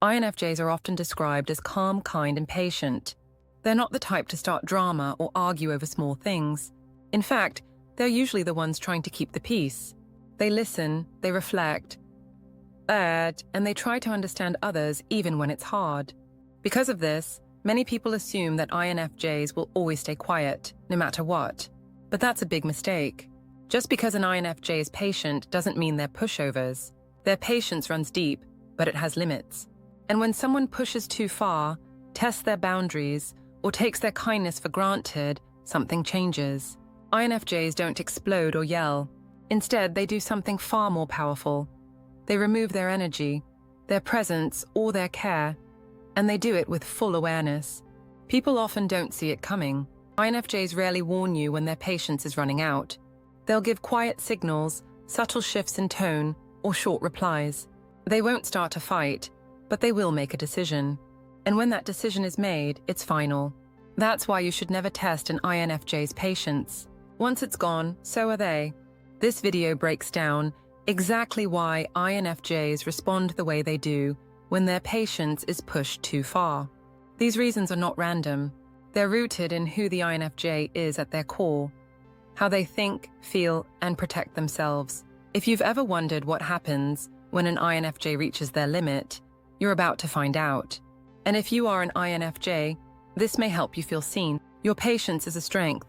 INFJs are often described as calm, kind, and patient. They're not the type to start drama or argue over small things. In fact, they're usually the ones trying to keep the peace. They listen, they reflect, and they try to understand others even when it's hard. Because of this, many people assume that INFJs will always stay quiet, no matter what. But that's a big mistake. Just because an INFJ is patient doesn't mean they're pushovers. Their patience runs deep, but it has limits. And when someone pushes too far, tests their boundaries, or takes their kindness for granted, something changes. INFJs don't explode or yell. Instead, they do something far more powerful. They remove their energy, their presence, or their care, and they do it with full awareness. People often don't see it coming. INFJs rarely warn you when their patience is running out. They'll give quiet signals, subtle shifts in tone, or short replies. They won't start a fight, but they will make a decision. And when that decision is made, it's final. That's why you should never test an INFJ's patience. Once it's gone, so are they. This video breaks down exactly why INFJs respond the way they do when their patience is pushed too far. These reasons are not random. They're rooted in who the INFJ is at their core, how they think, feel, and protect themselves. If you've ever wondered what happens when an INFJ reaches their limit, you're about to find out. And if you are an INFJ, this may help you feel seen. Your patience is a strength,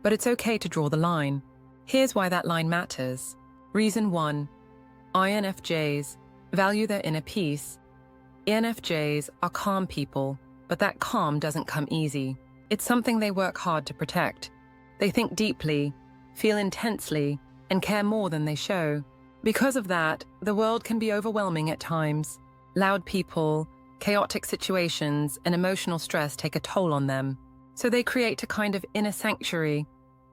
but it's okay to draw the line. Here's why that line matters. Reason 1. INFJs value their inner peace. INFJs are calm people, but that calm doesn't come easy. It's something they work hard to protect. They think deeply, feel intensely, and care more than they show. Because of that, the world can be overwhelming at times. Loud people, chaotic situations, and emotional stress take a toll on them. So they create a kind of inner sanctuary,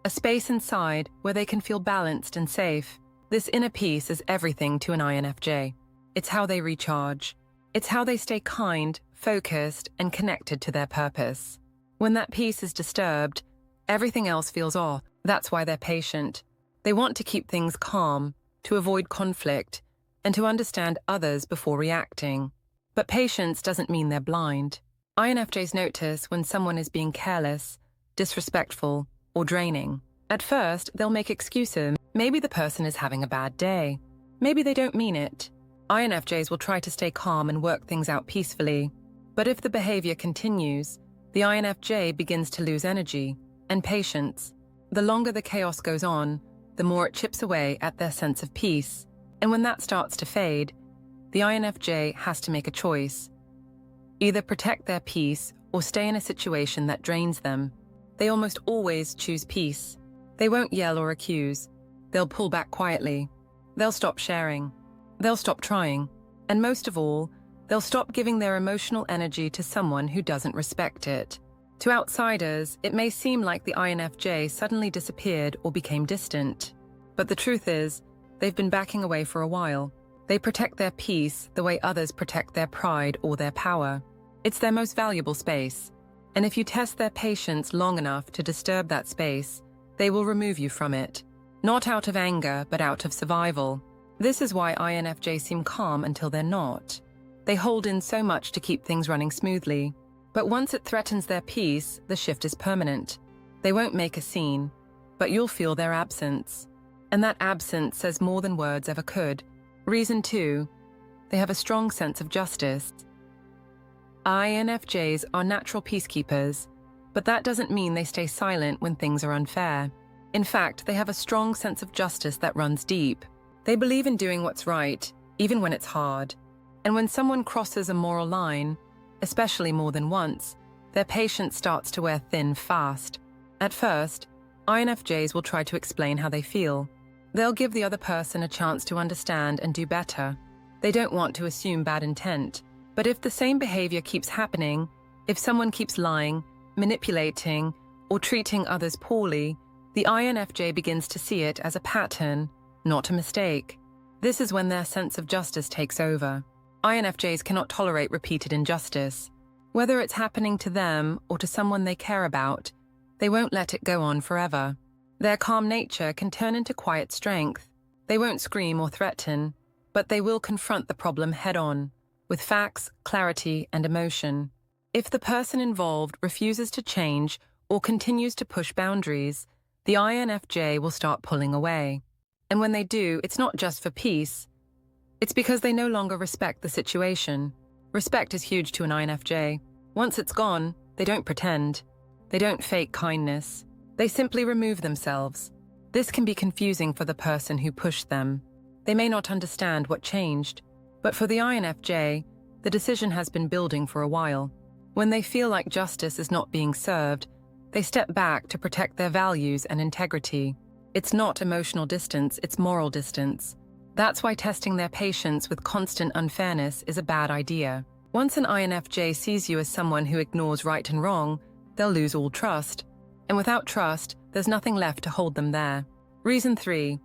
a space inside where they can feel balanced and safe. This inner peace is everything to an INFJ. It's how they recharge. It's how they stay kind, focused, and connected to their purpose. When that peace is disturbed, everything else feels off. That's why they're patient. They want to keep things calm, to avoid conflict, and to understand others before reacting. But patience doesn't mean they're blind. INFJs notice when someone is being careless, disrespectful, or draining. At first, they'll make excuses. Maybe the person is having a bad day. Maybe they don't mean it. INFJs will try to stay calm and work things out peacefully. But if the behavior continues, the INFJ begins to lose energy and patience. The longer the chaos goes on, the more it chips away at their sense of peace. And when that starts to fade, the INFJ has to make a choice. Either protect their peace or stay in a situation that drains them. They almost always choose peace. They won't yell or accuse. They'll pull back quietly. They'll stop sharing. They'll stop trying. And most of all, they'll stop giving their emotional energy to someone who doesn't respect it. To outsiders, it may seem like the INFJ suddenly disappeared or became distant. But the truth is, they've been backing away for a while. They protect their peace the way others protect their pride or their power. It's their most valuable space. And if you test their patience long enough to disturb that space, they will remove you from it. Not out of anger, but out of survival. This is why INFJs seem calm until they're not. They hold in so much to keep things running smoothly. But once it threatens their peace, the shift is permanent. They won't make a scene, but you'll feel their absence. And that absence says more than words ever could. Reason 2, they have a strong sense of justice. INFJs are natural peacekeepers, but that doesn't mean they stay silent when things are unfair. In fact, they have a strong sense of justice that runs deep. They believe in doing what's right, even when it's hard. And when someone crosses a moral line, especially more than once, their patience starts to wear thin fast. At first, INFJs will try to explain how they feel. They'll give the other person a chance to understand and do better. They don't want to assume bad intent. But if the same behavior keeps happening, if someone keeps lying, manipulating, or treating others poorly, the INFJ begins to see it as a pattern, not a mistake. This is when their sense of justice takes over. INFJs cannot tolerate repeated injustice. Whether it's happening to them or to someone they care about, they won't let it go on forever. Their calm nature can turn into quiet strength. They won't scream or threaten, but they will confront the problem head-on. with facts, clarity, and emotion. If the person involved refuses to change or continues to push boundaries, the INFJ will start pulling away. And when they do, it's not just for peace. It's because they no longer respect the situation. Respect is huge to an INFJ. Once it's gone, they don't pretend. They don't fake kindness. They simply remove themselves. This can be confusing for the person who pushed them. They may not understand what changed, but for the INFJ, the decision has been building for a while. When they feel like justice is not being served, they step back to protect their values and integrity. It's not emotional distance, it's moral distance. That's why testing their patience with constant unfairness is a bad idea. Once an INFJ sees you as someone who ignores right and wrong, they'll lose all trust. And without trust, there's nothing left to hold them there. Reason 3.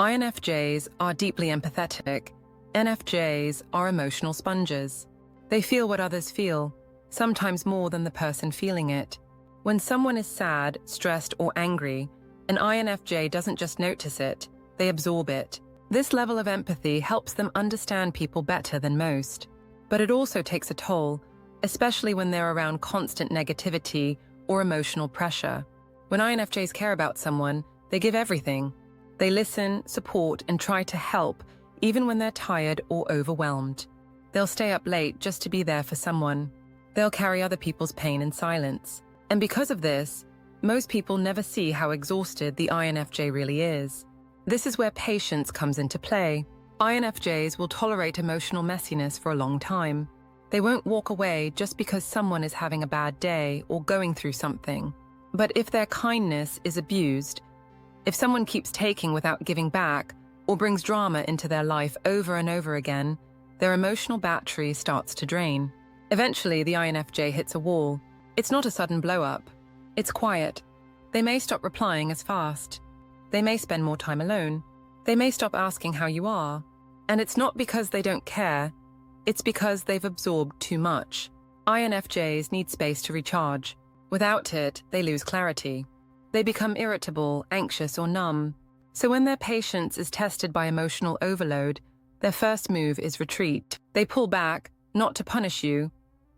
INFJs are deeply empathetic. NFJs are emotional sponges. They feel what others feel, sometimes more than the person feeling it. When someone is sad, stressed, or angry, an INFJ doesn't just notice it, they absorb it. This level of empathy helps them understand people better than most. But it also takes a toll, especially when they're around constant negativity or emotional pressure. When INFJs care about someone, they give everything. They listen, support, and try to help, even when they're tired or overwhelmed. They'll stay up late just to be there for someone. They'll carry other people's pain in silence. And because of this, most people never see how exhausted the INFJ really is. This is where patience comes into play. INFJs will tolerate emotional messiness for a long time. They won't walk away just because someone is having a bad day or going through something. But if their kindness is abused, if someone keeps taking without giving back, or brings drama into their life over and over again, their emotional battery starts to drain. Eventually, the INFJ hits a wall. It's not a sudden blow-up. It's quiet. They may stop replying as fast. They may spend more time alone. They may stop asking how you are. And it's not because they don't care. It's because they've absorbed too much. INFJs need space to recharge. Without it, they lose clarity. They become irritable, anxious, or numb. So when their patience is tested by emotional overload, their first move is retreat. They pull back, not to punish you,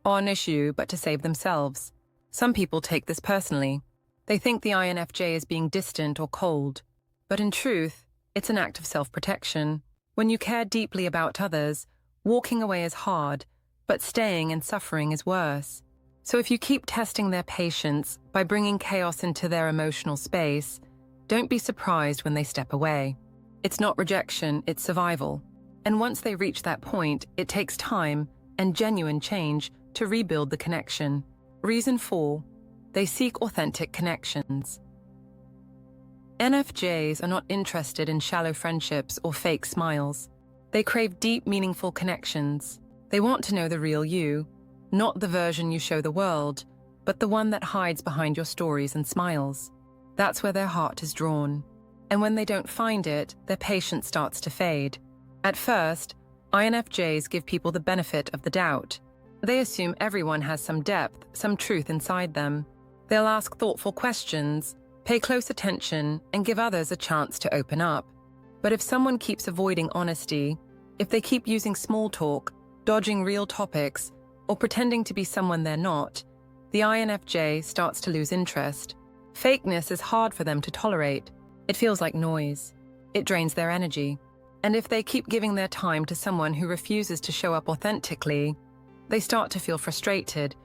punish you, but to save themselves. Some people take this personally. They think the INFJ is being distant or cold. But in truth, it's an act of self-protection. When you care deeply about others, walking away is hard, but staying and suffering is worse. So if you keep testing their patience by bringing chaos into their emotional space, don't be surprised when they step away. It's not rejection, it's survival. And once they reach that point, it takes time and genuine change to rebuild the connection. Reason 4. They seek authentic connections. NFJs are not interested in shallow friendships or fake smiles. They crave deep, meaningful connections. They want to know the real you, not the version you show the world, but the one that hides behind your stories and smiles. That's where their heart is drawn. And when they don't find it, their patience starts to fade. At first, INFJs give people the benefit of the doubt. They assume everyone has some depth, some truth inside them. They'll ask thoughtful questions, pay close attention, and give others a chance to open up. But if someone keeps avoiding honesty, if they keep using small talk, dodging real topics, or pretending to be someone they're not, the INFJ starts to lose interest. Fakeness is hard for them to tolerate. It feels like noise. It drains their energy. And if they keep giving their time to someone who refuses to show up authentically, they start to feel frustrated,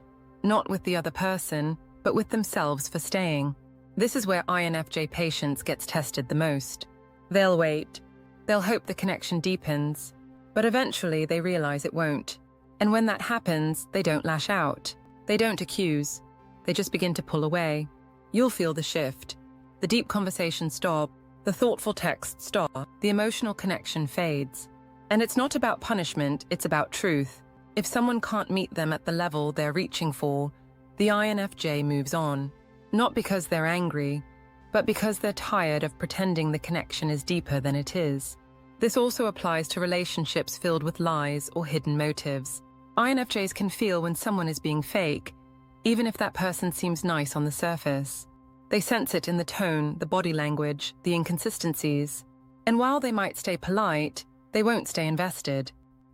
not with the other person, but with themselves for staying. This is where INFJ patience gets tested the most. They'll wait. They'll hope the connection deepens, but eventually they realize it won't. And when that happens, they don't lash out. They don't accuse. They just begin to pull away. You'll feel the shift. The deep conversations stop. The thoughtful texts stop. The emotional connection fades. And it's not about punishment, it's about truth. If someone can't meet them at the level they're reaching for, the INFJ moves on. Not because they're angry, but because they're tired of pretending the connection is deeper than it is. This also applies to relationships filled with lies or hidden motives. INFJs can feel when someone is being fake, even if that person seems nice on the surface. They sense it in the tone, the body language, the inconsistencies. And while they might stay polite, they won't stay invested.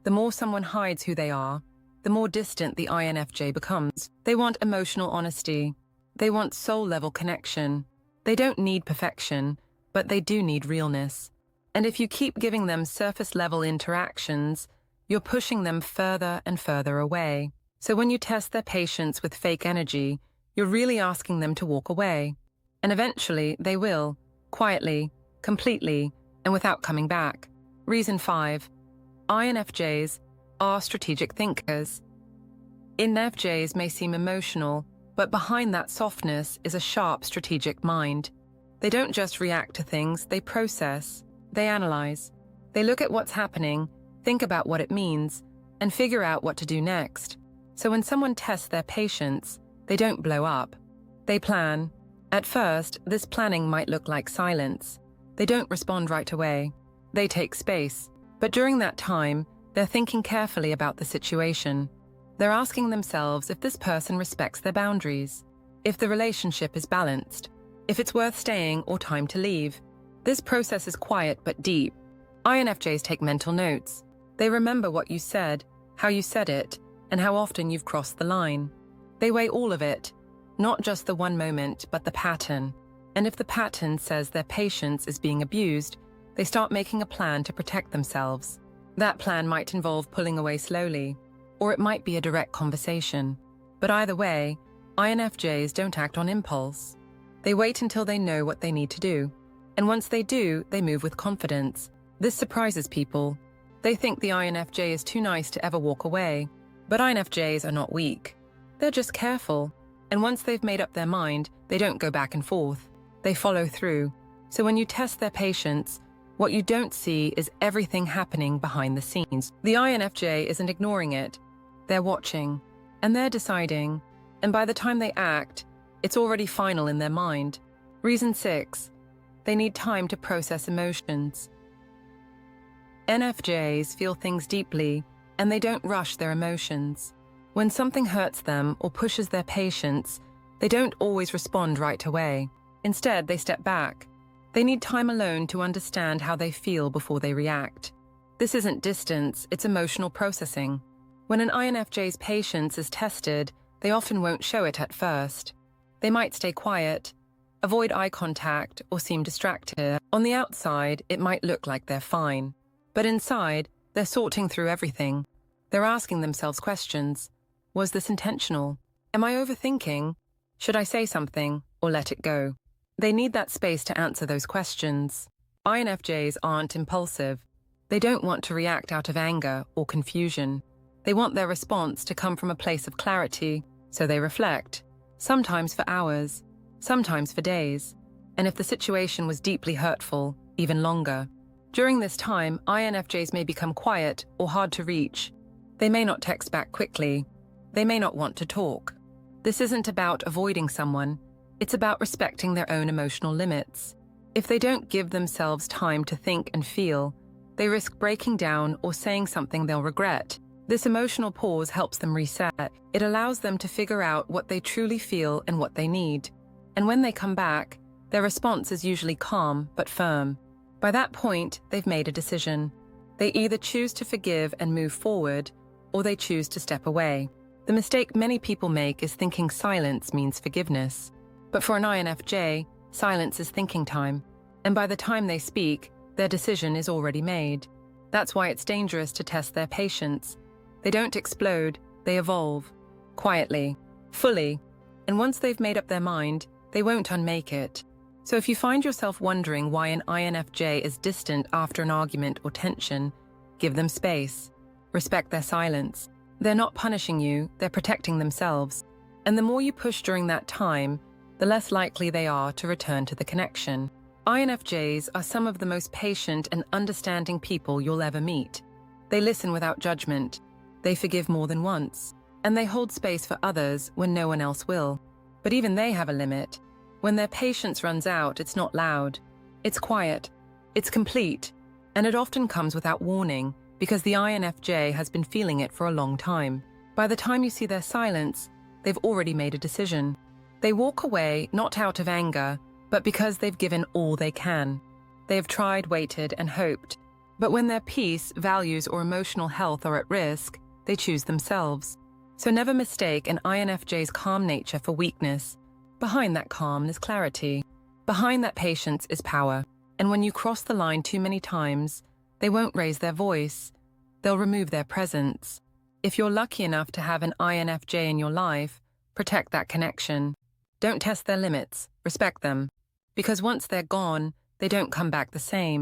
The more someone hides who they are, the more distant the INFJ becomes. They want emotional honesty. They want soul-level connection. They don't need perfection, but they do need realness. And if you keep giving them surface-level interactions, you're pushing them further and further away. So when you test their patience with fake energy, you're really asking them to walk away. And eventually, they will, quietly, completely, and without coming back. Reason 5. INFJs are strategic thinkers. INFJs may seem emotional, but behind that softness is a sharp strategic mind. They don't just react to things, they process, they analyze. They look at what's happening, think about what it means, and figure out what to do next. So when someone tests their patience, they don't blow up. They plan. At first, this planning might look like silence. They don't respond right away. They take space. But during that time, they're thinking carefully about the situation. They're asking themselves if this person respects their boundaries, if the relationship is balanced, if it's worth staying or time to leave. This process is quiet but deep. INFJs take mental notes. They remember what you said, how you said it, and how often you've crossed the line. They weigh all of it, not just the one moment, but the pattern. And if the pattern says their patience is being abused, they start making a plan to protect themselves. That plan might involve pulling away slowly, or it might be a direct conversation. But either way, INFJs don't act on impulse. They wait until they know what they need to do. And once they do, they move with confidence. This surprises people. They think the INFJ is too nice to ever walk away. But INFJs are not weak. They're just careful. And once they've made up their mind, they don't go back and forth. They follow through. So when you test their patience, what you don't see is everything happening behind the scenes. The INFJ isn't ignoring it. They're watching. And they're deciding. And by the time they act, it's already final in their mind. Reason 6. They need time to process emotions. INFJs feel things deeply, and they don't rush their emotions. When something hurts them or pushes their patience, they don't always respond right away. Instead, they step back. They need time alone to understand how they feel before they react. This isn't distance, it's emotional processing. When an INFJ's patience is tested, they often won't show it at first. They might stay quiet, avoid eye contact, or seem distracted. On the outside, it might look like they're fine. But inside, they're sorting through everything. They're asking themselves questions. Was this intentional? Am I overthinking? Should I say something or let it go? They need that space to answer those questions. INFJs aren't impulsive. They don't want to react out of anger or confusion. They want their response to come from a place of clarity, so they reflect, sometimes for hours, sometimes for days, and if the situation was deeply hurtful, even longer. During this time, INFJs may become quiet or hard to reach. They may not text back quickly. They may not want to talk. This isn't about avoiding someone. It's about respecting their own emotional limits. If they don't give themselves time to think and feel, they risk breaking down or saying something they'll regret. This emotional pause helps them reset. It allows them to figure out what they truly feel and what they need. And when they come back, their response is usually calm but firm. By that point, they've made a decision. They either choose to forgive and move forward, or they choose to step away. The mistake many people make is thinking silence means forgiveness. But for an INFJ, silence is thinking time. And by the time they speak, their decision is already made. That's why it's dangerous to test their patience. They don't explode, they evolve. Quietly, fully. And once they've made up their mind, they won't unmake it. So if you find yourself wondering why an INFJ is distant after an argument or tension, give them space. Respect their silence. They're not punishing you, they're protecting themselves. And the more you push during that time, the less likely they are to return to the connection. INFJs are some of the most patient and understanding people you'll ever meet. They listen without judgment. They forgive more than once. And they hold space for others when no one else will. But even they have a limit. When their patience runs out, it's not loud. It's quiet. It's complete. And it often comes without warning, because the INFJ has been feeling it for a long time. By the time you see their silence, they've already made a decision. They walk away not out of anger, but because they've given all they can. They have tried, waited, and hoped. But when their peace, values, or emotional health are at risk, they choose themselves. So never mistake an INFJ's calm nature for weakness. Behind that calm is clarity. Behind that patience is power. And when you cross the line too many times, they won't raise their voice. They'll remove their presence. If you're lucky enough to have an INFJ in your life, protect that connection. Don't test their limits, respect them. Because once they're gone, they don't come back the same.